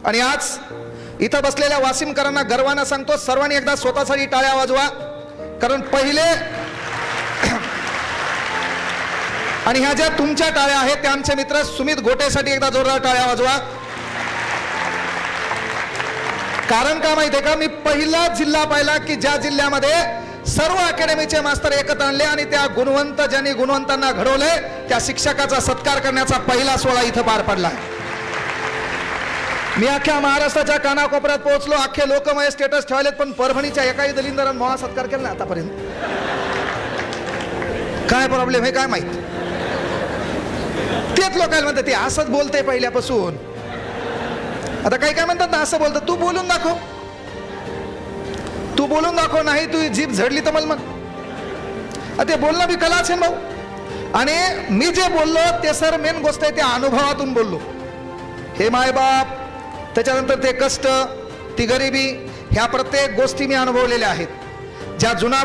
आणि आज इथं बसलेल्या वासिमकरांना गर्वानं सांगतो, सर्वांनी एकदा स्वतःसाठी टाळ्या वाजवा, कारण पहिले आणि ह्या ज्या तुमच्या टाळ्या आहेत त्या आमचे मित्र सुमित घोटेसाठी एकदा जोरदार टाळ्या वाजवा. कारण का माहितीये का, मी पहिला जिल्हा पाहिला की ज्या जिल्ह्यामध्ये सर्व अकॅडमीचे मास्तर एकत्र आणले आणि त्या गुणवंत ज्यांनी गुणवंतांना घडवले त्या शिक्षकाचा सत्कार करण्याचा पहिला सोहळा इथं पार पडला. मी अख्ख्या महाराष्ट्राच्या कानाकोपऱ्यात पोहोचलो, अख्खे लोक माझे स्टेटस ठेवलेत, पण परभणीच्या एकाही दलिंदरानं मोहा सत्कार केला नाही आतापर्यंत. काय प्रॉब्लेम आहे काय माहित. तेच लोकांना म्हणतात ते असंच बोलते पहिल्यापासून. आता काही काय म्हणतात ना, असं बोलतात, तू बोलून दाखव, तू बोलून दाखव, नाही तू जीभ झडली तर मला म्हण. ते बोलणं बी कलाच आहे भाऊ. आणि मी जे बोललो ते सर मेन गोष्ट आहे, त्या अनुभवातून बोललो. हे मायबाप, त्याच्यानंतर ते कष्ट, ती गरिबी, ह्या प्रत्येक गोष्टी मी अनुभवलेल्या आहेत. ज्या जुना